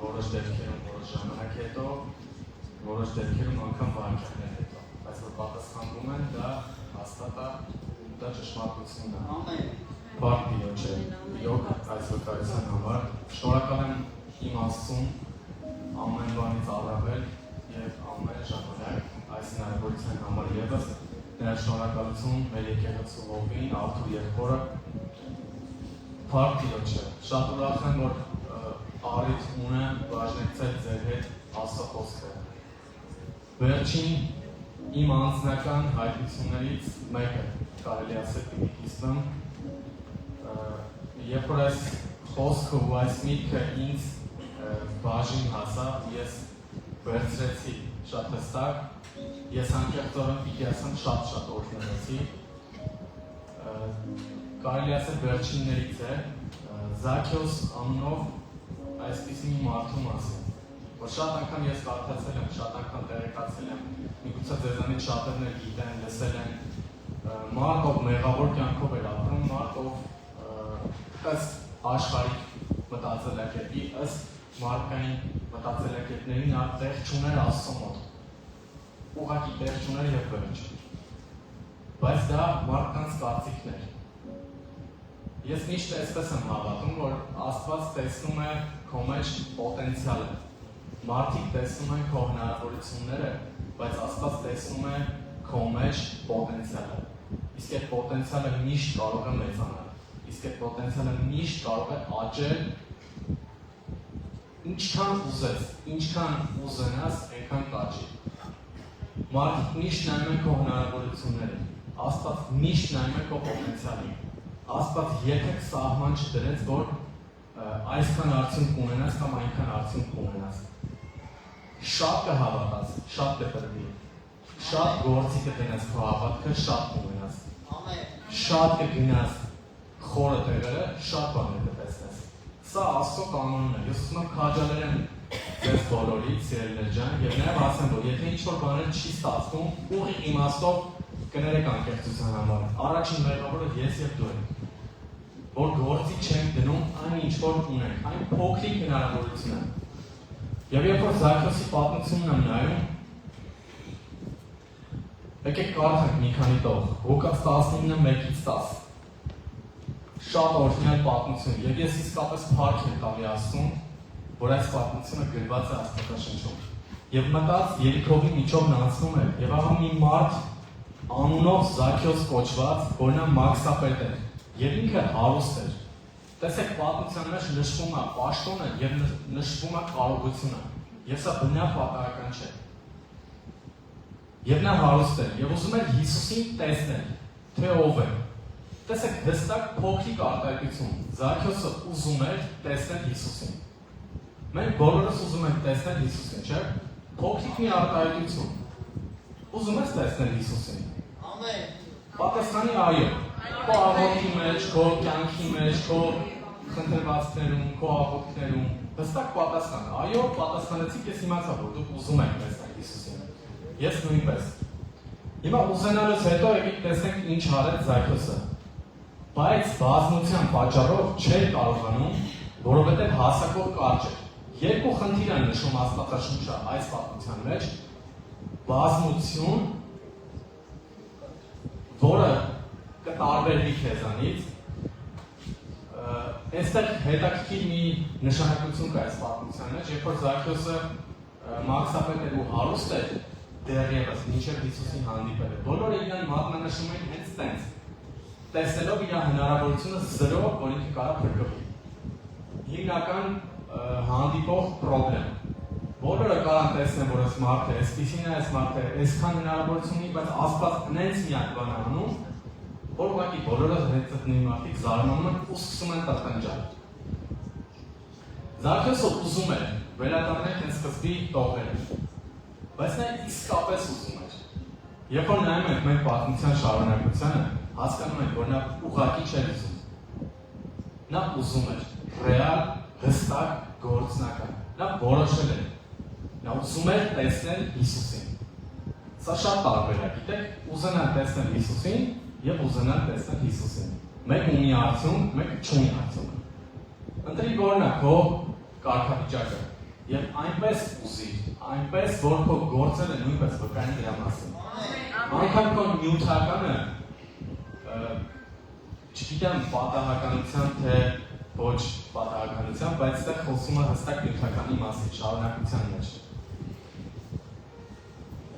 որոշ դեպքերում որոշ ժամանակ հետո, որոշ դեպքերում անգամ վարքյաններ հետո, բայց որ պատասխանվում են, դա հաստատ է, դա ճշմարտությունն է։ Բարդ Տիրոջ է, իրոք այս վկայության համար, շնորհակալ եմ իմ Աստծուն ամեն բանից առավել եւ ամեն ժամանակ այս հնարավորության համար եւս նրա շնորհակալություն մեր եկեղեցու ողին, Արթուր եղբորը, Բարդ Տիրոջ է, շատ ուրախ եմ, որ առիթ ունեմ բաժնեկցել ձեր հետ Աստծո խոսքը։ Վերջին իմ անձնական հայտնություններից մեկը կարելի ասել պիտի կիսվեմ, երբ որ այս խոսքը ու այս միտքը ինձ բաժին հասավ, ես վերցրեցի շատ հստակ, ես անկեղծորեն պիտի ասեմ շատ օր ներեցի, կարելի ասել վերջիններից է, Զաքեոս անունով այսպիսի մի մարդու մասին, որ շատ անգամ ես կարդացել եմ, շատ անգամ տեղեկացել եմ, միգուցե ձեզանից շատերն էլ գիտեն, լսել են, մարդ ով մեղավոր կյանքով էր ապրում, մարդ ով ըստ աշխարհիկ մտածելակերպի, ըստ մարդկային մտածելակերպների նա տեղ չուներ Աստծո մոտ, ուղղակի տեղ չուներ եւ վերջ, բայց դա մարդկանց կարծիքն էր։ Ես միշտ այսպես եմ հավատում, որ Աստված տեսնում է քո մեջ պոտենցիալը, մարդիկ տեսնում են քո հնարավորությունները, բայց Աստված տեսնում է քո մեջ պոտենցիալը, իսկ այդ պոտենցիալը միշտ կարող է մեծանալ, իսկ այդ պոտենցիալը միշտ կարող է աճել, ինչքան ուզես, ինչքան ուզենաս, այնքան կաճի։ Մարդիկ միշտ նայում են քո հնարավորությունները, Աստված միշտ նայում է քո պոտենցիալին, Աստված երբեք սահման չդրեց, որ այսքան արդյունք ունենաս կամ այնքան արդյունք ունենաս։ Շատ կհավատաս, շատ կտրվի, շատ գործի կտնես քո հավատքը, շատ կունենաս։ Շատ կգնաս խորը տեղերը, շատ բաներ կտեսնես։ Սա Աստծո կանոնն է, ես ուզում եմ քաջալերեմ ձեզ բոլորից, սիրելիներ ջան, եւ նաեւ ասեմ, որ եթե ինչ-որ բաներ չի ստացվում, ուղիղ իմաստով կներեք անկեղծության համար։ Առաջին մեղավորը ես եւ դու ենք, որ գործի չենք դնում այն ինչ որ ունենք, այն փոքրիկ հնարավորություն է։ Եվ երբ որ Զաքեոսի պատմությունն եմ նայում, եկեք կարդանք մի քանի տող, Ղուկաս 19:1-10։ Շատ օրհնյալ պատմություն, եւ ես իսկապես փառք եմ տալի Աստծուն, որ այս պատմությունը գրված է Աստվածաշնչում։ Եվ մտած Երիքովի միջով անցնում է, եւ ահա մի մարդ անունով Զաքեոս կոչված, որ նա մաքսապետ էր, եւ ինքը հարուստ էր։ Տեսեք, պատմության մեջ նշվում է պաշտոնը եւ նշվում է կարողությունը, եւ սա բնավ պատահական չէ։ Եվ նա հարուստ էր, եւ ուզում էր Հիսուսին տեսնել, թե ով է։ Տեսեք, հստակ փոքրիկ արտահայտություն, Զաքեոսը ուզում էր տեսնել Հիսուսին։ Մենք բոլորս ուզում ենք տեսնել Հիսուսին, չէ՞։ Փոքրիկ մի արտահայտություն։ Ուզում ես տեսնել Հիսուսին։ Ամեն։ Պատասխանի այո։ Քո աղոթքի մեջ, քո կյանքի մեջ, քո խնդրվածքներում, քո աղոթքներում, հստակ պատասխան։ Այո, պատասխանեցիք, ես իմացա, որ դուք ուզում եք տեսնել Հիսուսին։ Ես նույնպես։ Հիմա ուզենալուց հետո եկեք տեսնենք ինչ արեց Զաքեոսը։ Բայց բազմության պատճառով չէր կարողանում, որովհետև հասակով կարճ էր։ Երկու խնդիր են նշում Աստվածաշունչը այս պատմության մեջ, բազմություն, որը կտարբերվի քեզանից, այստեղ հետաքրքիր մի նշանակություն կա այս պատմության մեջ, երբ որ Զաքեոսը մաքսապետ էր ու հարուստ էր, դեռևս մինչև Հիսուսին հանդիպել է, բոլորը իրան մատնանշում են հենց տենց, տեսնելով իր հնարավորությունը զրո, որ ինքը կարա փրկվի։ Հիմնական հանդիպող պրոբլեմ։ Բոլորը կարան տեսնեն, որ այս մարդը այսպիսին է, այս մարդը այսքան հնարավորություն ունի, բայց Աստված նենց միակ բան է անում, որ ուղղակի բոլորը հենց նույն մարդիկ զարմանում են ու սկսում են տրտնջալ։ Զաքեոսը ուզում էր վերադառնել հենց սկզբի տողերը, բայց նա իսկապես ուզում էր։ Երբ որ նայում ենք մեր պատմության շարունակությանը, հասկանում ենք, որ նա ուղղակի չէր ուզում։ Նա ուզում էր ռեալ, հստակ, գործնական։ Նա որոշել էր։ Նա ուզում էր տեսնել Հիսուսին։ Սա շատ տարբեր է, գիտեք, ուզենալ տեսնել Հիսուսին եւ ուզենալ տեսնել Հիսուսին։ Մեկ ունի արդյունք, մեկ չունի արդյունք։ Ընտրի որն է քո կարգավիճակը։ Եվ այնպես ուզի, այնպես որ քո գործերը նույնպես վկային դրա մասին։ Անկամ քո նյութականը չգիտեմ պատահականության թե ոչ պատահականության, բայց այստեղ խոսում է հստակ նյութականի մասին շարունակության մեջ։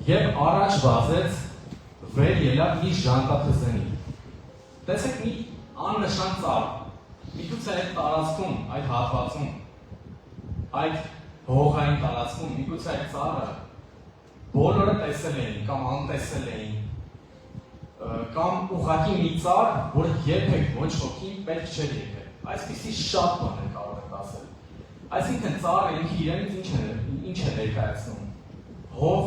Եվ առաջ վազեց վեր ելավ մի ժանտաթզենի։ Տեսեք մի աննշան ծառ, միգուցե այդ տարածքում, այդ հատվածում, այդ հողային տարածքում, միգուցե այդ ծառը բոլորը տեսել էին կամ անտեսել էին, կամ ուղղակի մի ծառ, որ երբեք ոչ ոքին պետք չէր եկել։ Այսպիսի շատ բաներ կարող եք ասել։ Այսինքն ծառը ինքը իրենից ինչ է ներկայացնում։ Հով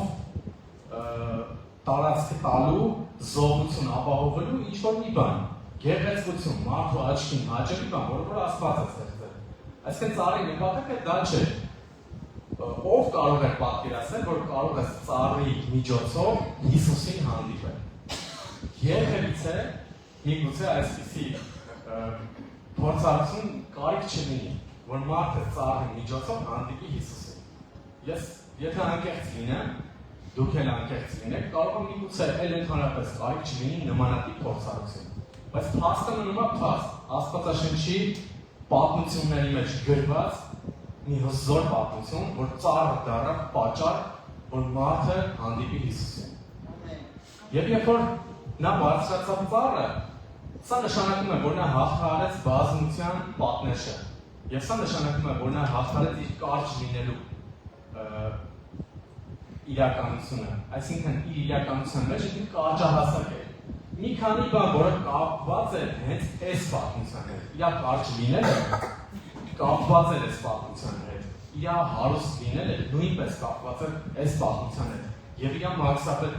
տարածք տալու, զոհություն ապահովելու ինչ-որ մի բան, գեղեցկություն, մարդու աչքին հաճելի բան, որ Աստված է ստեղծել։ Այսինքն ծառի նպատակը դա չէ։ Ով կարող է պատկերացնել, որ կարող է ծառի միջոցով Հիսուսին հանդիպել։ Երբևիցե միգուցե այսպիսի փորձառություն կարիք չլինի, որ մարդը ծառի միջոցով հանդիպի Հիսուսին։ Ես եթե անկեղծ լինեմ, դուք էլ անկեղծ լինեք, կարող է միգուցե էլ ընդհանրապես կարիք չլինի նմանատիպ փորձառություն։ Բայց փաստը մնում է փաստ, Աստվածաշնչի պատմությունների մեջ գրված մի հզոր պատմություն, որ ծառը դառավ պատճառ, որ մարդը հանդիպի Հիսուսին։ Եվ երբ որ նա բարձրացավ ծառը, սա նշանակում է, որ նա հաղթահարեց բազմության պատնեշը։ Եվ սա նշանակում է, որ նա հաղթահարեց իր կարճ լինելու իրականությունը, այսինքն իր իրականության մեջ ինքը կարճահասակ է։ Մի քանի բան, որը կապված է հենց այս պատմության հետ, իր կարճ լինելը կապված է այս պատմության հետ, իր հարուստ լինելը նույնպես կապված է այս պատմության հետ, եւ իր մաքսապետ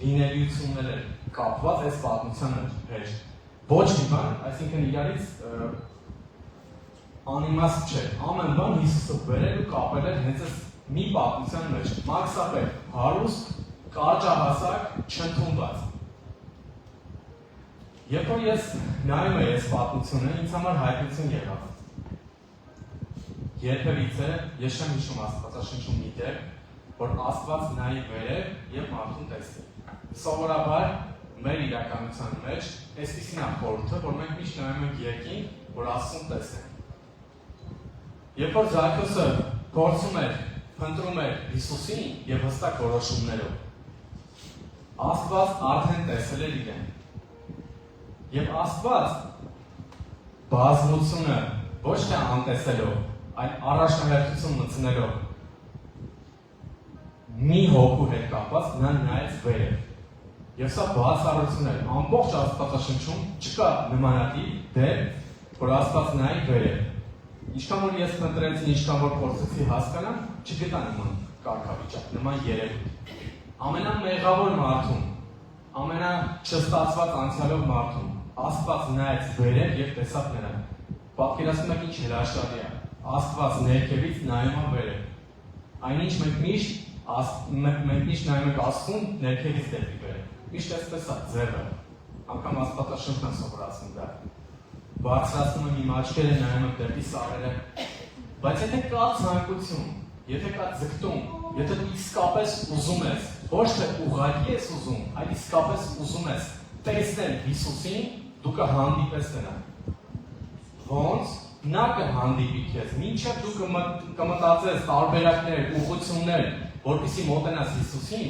լինելիությունները կապված այս պատմության հետ։ Ոչ մի բան, այսինքն իրարից անիմաստ չէ, ամեն բան Հիսուսը բերել ու կապել է հենց այս մի պատմության մեջ, մաքսապետ, հարուստ, կարճահասակ, չընդունված։ Երբ որ ես նայում եմ այս պատմությունը, ինձ համար հայտնություն եղավ։ Երբևիցե ես չեմ հիշում Աստվածաշնչում մի տեղ, որ Աստված նայի վերև եւ մարդուն տեսնի։ Սովորաբար մեր իրականության մեջ այսպիսին է խորհուրդը, որ մենք միշտ նայում ենք երկին, որ Աստծուն տեսնենք։ Երբ որ Զաքեոսը փորձում էր փնտրում էր Հիսուսին եւ հստակ որոշումներով, Աստված արդեն տեսել էր իրեն։ Եվ Աստված բազմությունը ոչ թե անտեսելով, այլ առաջնահերթություն մտցնելով մի հոգու հետ կապված նա նայեց վերև։ Եվ սա բացառություն է, ամբողջ Աստվածաշնչում չկա նմանատիպ դեպք, որ Աստված նայի վերև։ Ինչքան որ ես փնտրեցի, ինչքան որ փորձեցի հասկանամ, չգտա նման կարգավիճակ, նման երևույթ։ Ամենամեղավոր մարդուն, ամենաչստացված անցյալով մարդուն Աստված նայեց վերև եւ տեսավ նրան։ Պատկերացնում եք ինչ հրաշալի է։ Աստված ներքևից նայում է վերև։ Այնինչ մենք միշտ նայում ենք Աստծուն ներքևից դեպի վերև։ Միշտ այսպես է ձևը։ Անգամ Աստվածաշունչն է սովորացնում դա։ Բարձրացնում եմ իմ աչքերը, նայում եմ դեպի սարերը։ Բայց եթե կա ցանկություն, եթե կա ձգտում, եթե դու իսկապես ուզում ես, ոչ թե ուղղակի ես ուզում, այլ իսկապես ուզում ես տեսնել Հիսուսին, դու կհանդիպես նրան։ Ոնց նա կհանդիպի քեզ, մինչև դու կմտածես տարբերակներ, ուղղություններ, որպեսզի մոտենաս Հիսուսին,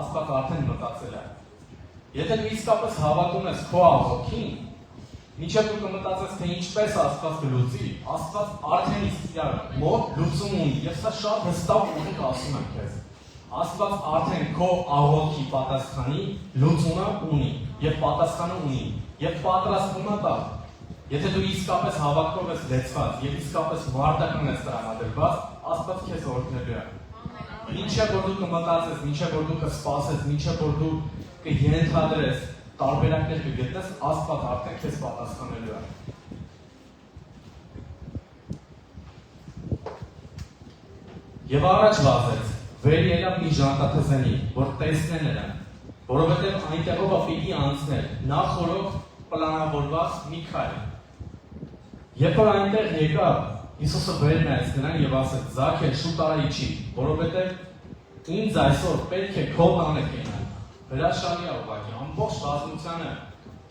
Աստված արդեն մտածել է։ Եթե դու իսկապես հավատում ես քո աղոթքին, մինչև դու կմտածես, թե ինչպես Աստված կլուծի, Աստված արդեն իր մոտ լուծում ունի, եւ սա շատ հստակ ուղիղ ասում եմ քեզ։ Աստված արդեն քո աղոթքի պատասխանի լուծումը ունի, եւ պատասխանը ունի, եւ պատրաստվում է տա։ Եթե դու իսկապես հավատքով ես լեցված եւ իսկապես վարտական ես տրամադրված, Աստված քեզ օրհնելու է։ Մինչև որ դու կմտածես, մինչև որ դու կսպասես, մինչև որ դու կենթադրես, տարբերակներ կգտնես, Աստված արդեն քեզ պատասխանելու է։ Եվ առաջ վազեց, վեր ելավ մի ժանտաթզենի, որ տեսնեն նրան, որովհետև այնտեղով պիտի անցներ, նախորդ պլանավորված մի քայլ։ Երբ որ այնտեղ եկավ Հիսուսը վեր նայեց նրան եւ ասեց. «Զաքե, շուտ արա իջի, որովհետեւ ինձ այսօր պետք է քո տանը կենալ»։ Հրաշալի է ուղղակի, ամբողջ բազմությանը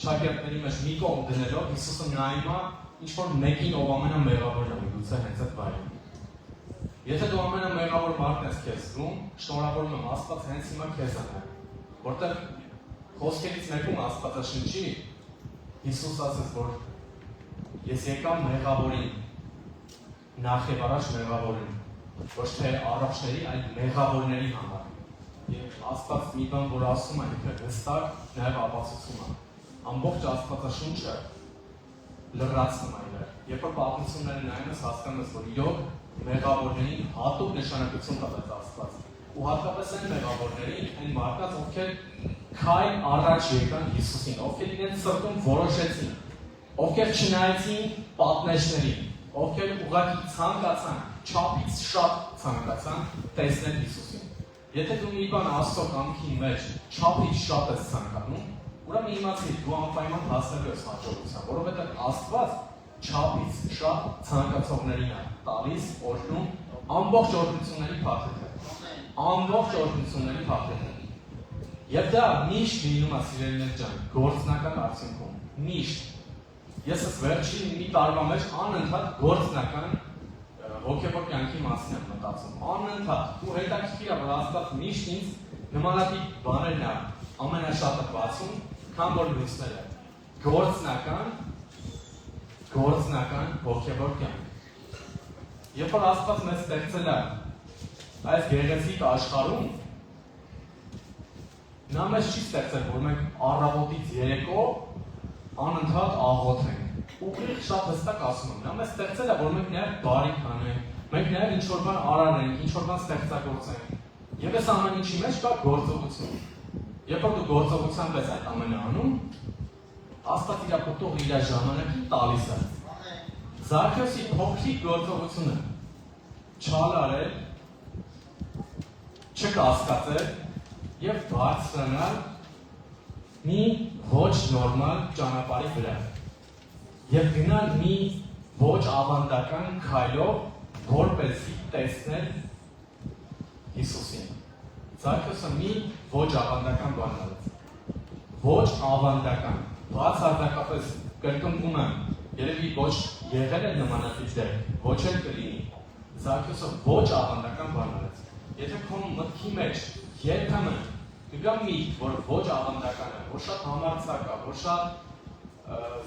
շագերտների մեջ մի կողմ դնելով Հիսուսը նայում է ինչ որ մեկին, ով ամենամեղավորն է, միգուցե հենց այդ բայը։ Եթե դու ամենամեղավոր մարդն ես քեզ զգում, շնորհավորում եմ, Աստված հենց հիմա քեզ է նայում, որտեղ խոսքերից մեկում Աստվածաշնչի Հիսուս ասեց, որ ես եկամ մեղավորին, նախ եւ առաջ մեղավորին, ոչ թե առողջների, այլ մեղավորների համար։ Եվ Աստված մի բան, որ ասում է, ինքը հստակ նաև ապացուցում է։ Ամբողջ Աստվածաշունչը լրացնում է իրար։ Երբ որ պատմությունները նայում ես, հասկանում ես, որ իրոք մեղավորներին հատուկ նշանակություն տվեց Աստված։ Ու հատկապես այն մեղավորներին, այն մարդկանց, ովքեր քայլ առաջ եկան Հիսուսին, ովքեր իրենց սրտում որոշեցին, ովքեր չնայեցին պատնեշներին, ովքեր ուղղակի ցանկացան, չափից շատ ցանկացան տեսնել Հիսուսին։ Եթե դու մի բան Աստծո կամքի մեջ չափից շատ ես ցանկանում, ուրեմն իմացիր, դու անպայման հասնելու ես հաջողության, որովհետև Աստված չափից շատ ցանկացողներին է տալիս օրհնում ամբողջ օրհնությունների փաթեթը։ Ամբողջ օրհնությունների փաթեթը։ Եվ դա միշտ լինում է, սիրելիներ ջան, գործնական արդյունքում։ Միշտ։ Ես այս վերջին մի տարվա մեջ անընդհատ գործնական հոգևոր կյանքի մասին եմ մտածում։ Անընդհատ։ Ու հետաքրքիր է, որ Աստված միշտ ինձ նմանատիպ բաներն է ամենաշատը բացում, քան որ լույսները։ Գործնական հոգևոր կյանք։ Երբ որ Աստված մեզ ստեղծել է այս գեղեցիկ աշխարհում, նա մեզ չի ստեղծել, որ մենք առավոտից երեկո անընդհատ աղոթենք։ Ուղիղ շատ հստակ ասում եմ, նա մեզ ստեղծել է, որ մենք նաև բարիք անենք, մենք նաև ինչ-որ բան արարենք, ինչ-որ բան ստեղծագործենք։ Եվ այս ամեն ինչի մեջ կա գործողություն։ Երբ որ դու գործողության պես այդ ամենը անում, Աստված իր փոթող իր ժամանակին տալիս է։ Զաքեոսի փոքրիկ գործողությունը չալ արել, չկասկածել եւ բարձրանալ մի ոչ նորմալ ճանապարհի վրա եւ գնալ մի ոչ ավանդական քայլով, որպեսզի տեսնել Հիսուսին։ Զաքեոսը մի ոչ ավանդական բան արեց։ Ոչ ավանդական, բացարձակապես կրկնվում եմ, երևի ոչ եղել է նմանատիպ դեր, ոչ էլ կլինի։ Զաքեոսը ոչ ավանդական բան արեց։ Եթե քո մտքի մեջ երբեմն կգա միտք, որ ոչ ավանդական է, որ շատ համարձակ է, որ շատ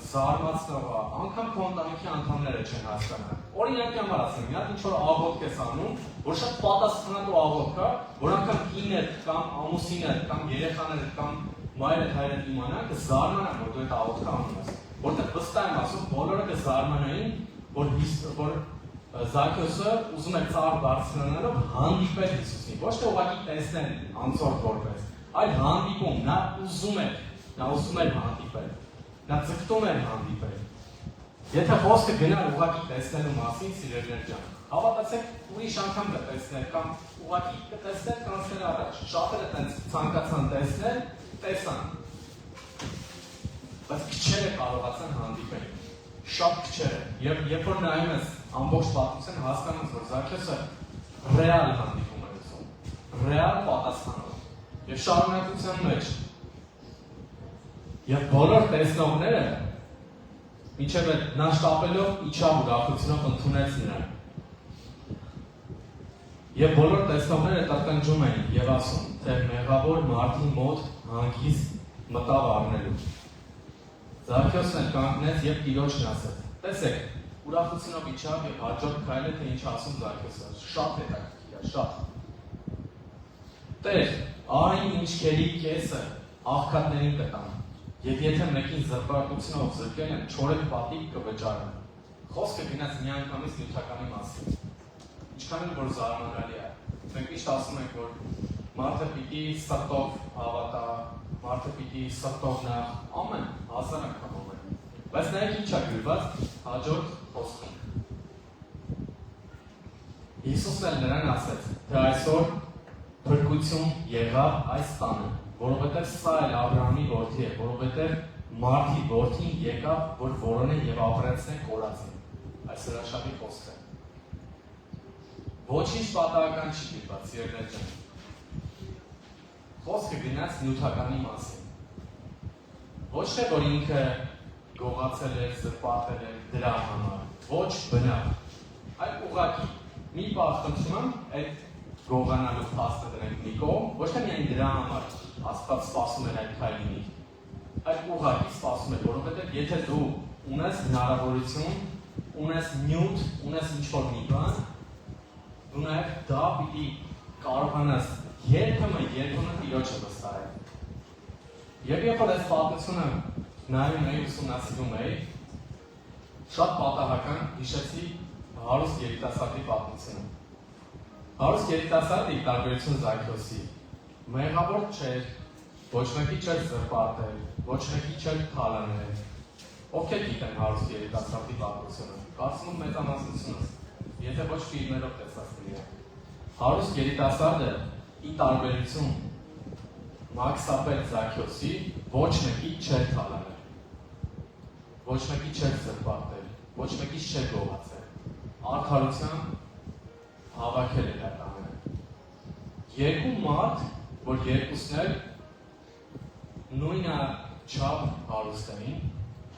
զարմացնող է, անգամ քո ընտանիքի անդամները չեն հասկանա։ Օրինակի համար ասեմ, մի հատ ինչ-որ աղոթք ես անում, որ շատ պատասխանատու աղոթք է, որ անգամ կինդ կամ ամուսինդ կամ երեխաներդ կամ մայրդ հայրդ իմանան, կզարմանան, որ դու այդ աղոթքը անում ես։ Որտեղ վստահ եմ ասում, բոլորը կզարմանային, որ Զաքեոսը ուզում է ծառ բարձրանալով հանդիպել Հիսուսին, ոչ թե ուղղակի տեսնել անցորդ որպես, այլ հանդիպում, նա ուզում էր հանդիպել, նա ձգտում էր հանդիպել։ Եթե խոսքը գնալ ուղղակի տեսնելու մասին, սիրելիներ ջան, հավատացեք ուրիշ անգամ կտեսնել կամ ուղղակի կտեսնել կանցներ առաջ, շատերը տենց ցանկացան տեսնել, տեսան, բայց քչերը կարողացան հանդիպել, շատ քչերը, եւ երբ որ նայում ես ամբողջ պատմությունը, հասկանում ես, որ Զաքեոսը ռեալ հանդիպում էր ուզում, ռեալ պատասխանով, եւ շարունակության մեջ, եւ բոլոր տեսնողները մինչև նա շտապելով իջավ ուրախությունով ընդունեց նրան։ Եվ բոլոր տեսնողները տրտնջում էին եւ ասում, թե մեղավոր մարդի մոտ հանգիստ մտավ առնելու։ Զաքեոսն կանգնեց եւ Տիրոջն ասեց. տեսեք, ուրախությունով իջավ եւ հաջորդ քայլը թե ինչ ասում Զաքեոսը, շատ հետաքրքիր է, շատ։ Տեր, այն ինչքերի կեսը աղքատներին կտամ, եւ եթե մեկին զրպարտությունով զրկել են, 4 պատիկ կվճարեն։ Խոսքը գնաց միանգամից նյութականի մասին։ Ինչքան էլ որ զարմանալի է։ Մենք միշտ ասում ենք, որ մարդը պիտի սրտով հավատա, մարդը պիտի սրտով նախ ամեն 1000 անգամ ամեն։ Բայց նայեք ինչ է գրված հաջորդ խոսքում։ Հիսուսն էլ նրան ասեց, թե այսօր փրկություն եղավ այս տանը, որովհետև սա էլ Աբրահամի որդի է, որովհետև մարդի որդին եկավ, որ որոնե եւ ապրեցնե կորածին։ այս հրաշալի խոսքը։ Ոչինչ պատահական չի դիպած, երներ ջան։ Խոսքը գնաց նյութականի մասին։ Ոչ թե որ ինքը գողացել էր, զրպարտել էր դրա համար, ոչ բնավ, այլ ուղղակի մի բան խնդրում եմ, այդ գողանալու փաստը դրենք մի կողմ, ոչ թե միայն դրա համար Աստված սպասում էր այդ քայլինի, այլ ուղղակի սպասում էր, որովհետև եթե դու ունես հնարավորություն, ունես նյութ, ունես ինչ-որ մի բան, դու նաև դա պիտի կարողանաս երբեմն Տիրոջը վստահել։ Եվ երբ որ այս պատմությունը նայում էի, ուսումնասիրում էի, շատ պատահական հիշեցի հարուստ երիտասարդի պատմությունը։ Հարուստ երիտասարդի տարբերություն Զաքեոսի մեղավոր չէր, ոչ մեկի չէր զրպարտել, ոչ մեկի չէր թալանել։ Ովքեր գիտեն հարուստ երիտասարդի պատմությունը, կարծում եմ մեծամասնությունս, եթե ոչ ֆիլմերով տեսած կլինի։ Հարուստ երիտասարդը ի տարբերություն Մաքսապետ Զաքեոսի ոչ մեկի չէր թալանել, ոչ մեկի չէր զրպարտել, ոչ մեկի չէր գողացել, արդարության հավաքել էր այդ ամենը։ Երկու մարդ, որ երկուսն էլ նույնը չափ հարուստ էին,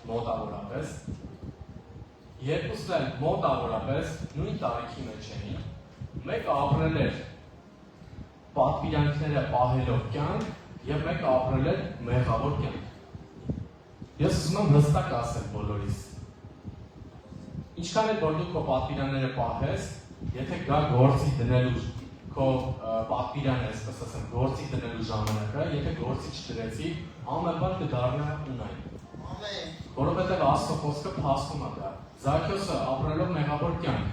մոտավորապես, երկուսն էլ մոտավորապես նույն տարիքի մեջ էին, մեկը ապրել էր պատվիրանքները պահելով կյանք և մեկը ապրել էր մեղավոր կյանք։ Ես ուզում եմ հստակ ասել բոլորիս։ Ինչքան էլ որ դու քո պատվիրանները պահես, եթե գա գործի դնելու քո պատվիրանը, այսպես ասեմ, գործի դնելու ժամանակը, եթե գործի չդրեցի, ամեն բան կդառնա ունայն։ Որովհետև Աստծո խոսքը փաստում է դա։ Զաքեոսը ապրելով մեղավոր կյանք,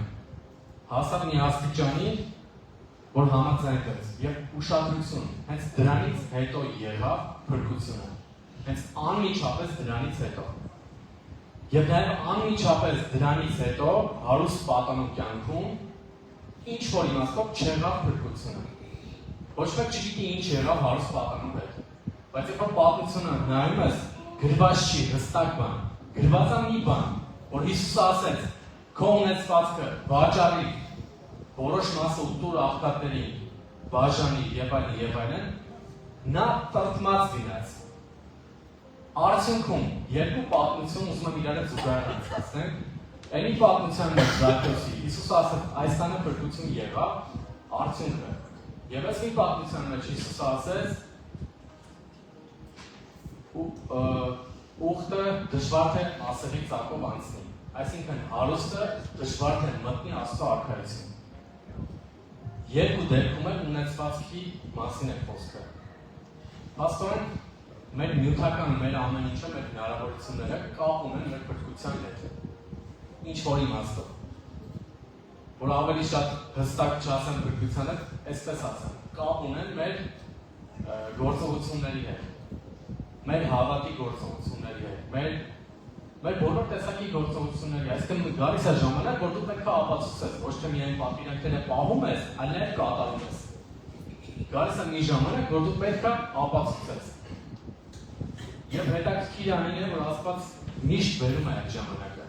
հասավ մի աստիճանի, որ համաձայնվեց և ուշադրություն, հենց դրանից հետո եղավ փրկությունը, հենց անմիջապես դրանից հետո։ Եվ նաև անմիջապես դրանից հետո հարուստ պատանու կյանքում ինչ-որ իմաստով չեղավ փրկությունը։ Ոչ մեկ չգիտի ինչ եղավ հարուստ պատանու հետ։ Բայց երբ որ պատմությունը նայում ես, գրված չի հստակ բան, գրված է մի բան, որ Հիսուսը ասեց, քո ունեցվածքը վաճառի, որոշ մասը ուտուր աղքատներին, բաժանի եւ այլն, նա տրտմած լինեց։ Արդյունքում երկու պատմություն ուզում եմ իրար հետ զուգահեռ անցկացնենք։ Այնի պատմության մեջ Զաքեոսի Հիսուսը ասեց, այս տանը փրկություն եղավ, արդյունքը։ Եվ այս մի պատմության մեջ Հիսուսը ասեց, ուխտը դժվար թե ասեղի ծակով անցնի, այսինքն հարուստը դժվար թե մտնի Աստծո արքայություն։ Երկու դեպքում էլ ունեցվածքի մասին է խոսքը։ Փաստորեն, մեր նյութական, մեր ամեն ինչը, մեր հնարավորությունները կապ ունեն մեր փրկության հետ։ Ինչ-որ իմաստով։ Որ ավելի շատ հստակ չասեմ փրկության հետ, այսպես ասեմ, կապ ունեն մեր գործողությունների հետ, մեր հավատի գործողությունների հետ, մեր բոլոր տեսակի գործողությունների, այսինքն գալիս է ժամանակ, որ դու պետք է ապացուցես, ոչ թե միայն պատվիրանքները պահում ես, այլ նաև կատարում ես։ Գալիս է մի ժամանակ, որ դու պետք է ապացուցես։ Եվ հետաքրքիր այն է, որ Աստված միշտ բերում է այդ ժամանակը։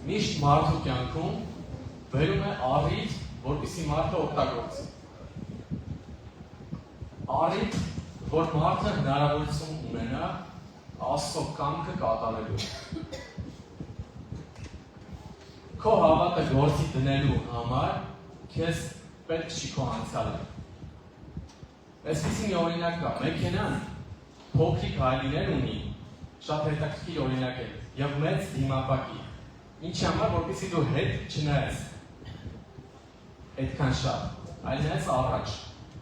Միշտ մարդու կյանքում բերում է առիթ, որպեսզի մարդը օգտագործի։ Առիթ, որ մարդը հնարավորություն ունենա Աստծո կամքը կատարելու։ Քո հավատը գործի դնելու համար քեզ պետք չի քո անցյալը։ Այսպիսի մի օրինակ կա, մեքենան փոքրիկ հայլիներ ունի, շատ հետաքրքիր օրինակ է, և մեծ դիմապակի։ Ինչի համար, որպեսզի դու հետ չնայես այդքան շատ, այլ նայես առաջ,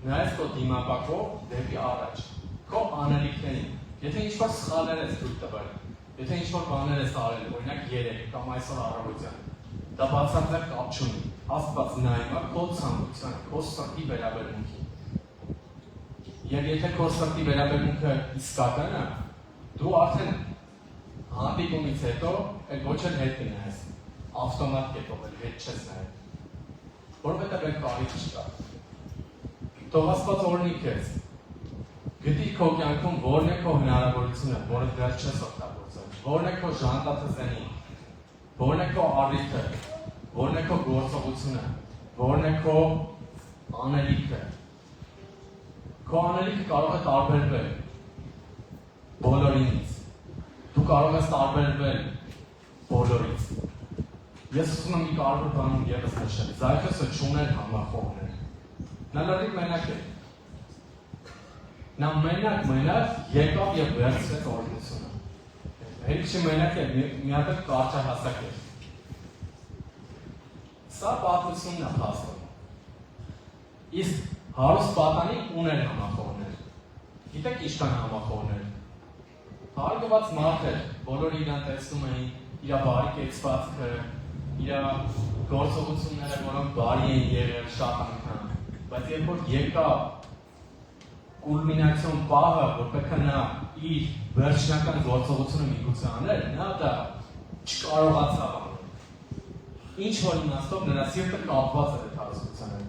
նայես քո դիմապակով դեպի առաջ, քո անելիքներին։ Եթե ինչ-որ սխալներ ես թույլ տվել, եթե ինչ-որ բաներ ես արել, օրինակ երեկ կամ այսօր առավոտյան, դա բացարձակ կապ չունի, Աստված նայում է քո ցանկությանը, քո սրտի վերաբերմունքին։ Եվ եթե քո սրտի վերաբերմունքը իսկական է, դու արդեն հանդիպումից հետո ոչ էլ հետ կնայես, ավտոմատ կետով էլ հետ չես նայել, որովհետև այդ կարիք չկա։ Թող Աստված օրհնի քեզ։ Գիտի քո կյանքում որն է քո հնարավորությունը, որը դեռ չես օգտագործել, որն է քո ժանտաթզենին, Որն է քո առիթը, որն է քո գործողությունը, որն է քո անելիքը։ Քո անելիքը կարող է տարբերվել բոլորինից։ Դու կարող ես տարբերվել բոլորից։ Ես ուզում եմ մի կարևոր բան ևս նշել։ Զաքիոսը չուներ համախոհներ։ Նա լրիվ մենակ էր։ Նա մենակ եկավ եւ վերցրեց օրհնությունը։ Հերիք մենակ է, մի հատ կարճահասակ էր։ Սա պատմությունն է փաստում։ Իսկ հարուստ պատանին ուներ համախոհներ։ Գիտեք ինչքան համախոհներ։ Հարգված մարդ էր, բոլորը իրան տեսնում էին, իր բարի կեցվածքը, իր գործողությունները, որոնք բարի են եղել շատ անգամ, բայց երբ որ եկավ կուլմինացիոն պահը, որ պետք է նա իր վերջնական գործողությունը միգուցե աներ, նա դա չկարողացավ անել։ Ինչ որ իմաստով նրա սիրտը կապված էր այդ հարստությանը,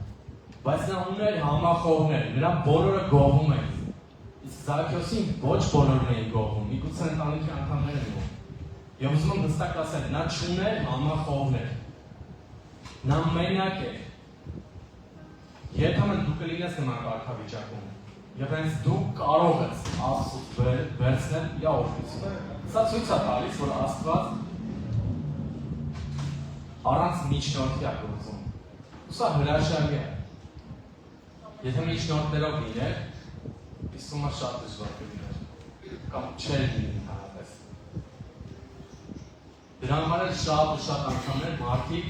բայց նա ուներ համախոհներ, նրան բոլորը գովում էին։ Իսկ Զաքիոսին ոչ բոլորն էին գովում, միգուցե ընտանիքի անդամներ էին։ Եվ ուզում եմ հստակ ասել, նա չուներ համախոհներ։ Նա մենակ էր։ Երբեմն դու կլինես նման կարգավիճակում, եւ հենց դու կարող ես Աստծուց վերցնել իր օրհնությունը։ Սա ցույց է տալիս, որ Աստված առանց միջնորդի է գործում։ Սա հրաշալի է։ Եթե միջնորդներով լիներ, իսկույն շատ դժվար կլիներ, կամ չէր լինի ընդհանրապես։ Դրա համար էլ շատ ու շատ անգամներ մարդիկ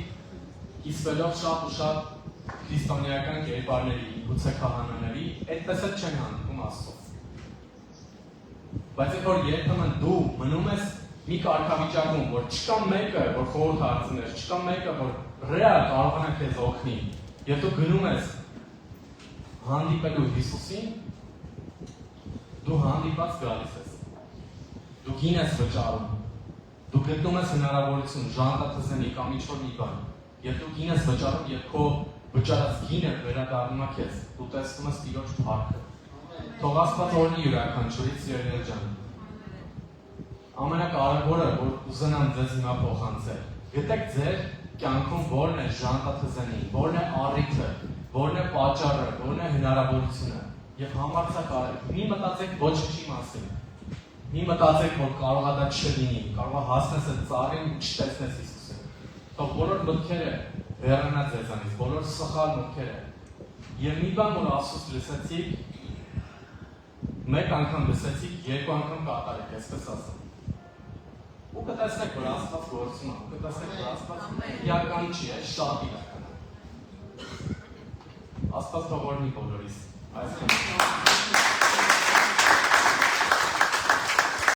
կիսվելով շատ ու շատ քրիստոնեական կերպարների, գուցե քահանաների, այդպես էլ չեն հանդիպում Աստծո։ Բայց երբ որ երբեմն դու մնում ես մի կարգավիճակում, որ չկա մեկը, որ խորհուրդ հարցներ, չկա մեկը, որ ռեալ կարողանա քեզ օգնի, եւ դու գնում ես հանդիպելու Հիսուսին, դու հանդիպած գալիս ես։ Դու գին ես վճարում։ Դու գտնում ես հնարավորություն ժանտաթզենի կամ ինչ-որ մի բան։ Եվ դու գին ես վճարում, եւ քո վճարած գինը վերադառնում է քեզ։ Դու տեսնում ես Տիրոջ փառքը։ Թող Աստված օրհնի յուրաքանչյուրից սիրելիներ ջան։ Ամենակարևորը, որ ուզենամ ձեզ հիմա փոխանցել, գտեք ձեր կյանքում որն է ժանտաթզենին, որն է առիթը, որն է պատճառը, որն է հնարավորությունը, եւ համարձակ արեք։ Մի մտածեք ոչինչի մասին։ Մի մտածեք, որ կարող է դա չլինի, կարող է հասնես այդ ծառին ու չտեսնես Հիսուսին։ Թող բոլոր մտքերը հեռանա ձեզանից, բոլոր սխալ մտքերը։ Եվ մի բան, որ Աստծուց լսեցիք, մեկ անգամ լսեցիք, երկու անգամ կատարեք, այսպես ասեմ։ Ու կտեսնեք, որ Աստված գործում է, կտեսնեք, որ Աստված իրական չի, շատ իրական է։ Աստված թող օրհնի բոլորիս։ Այսքան։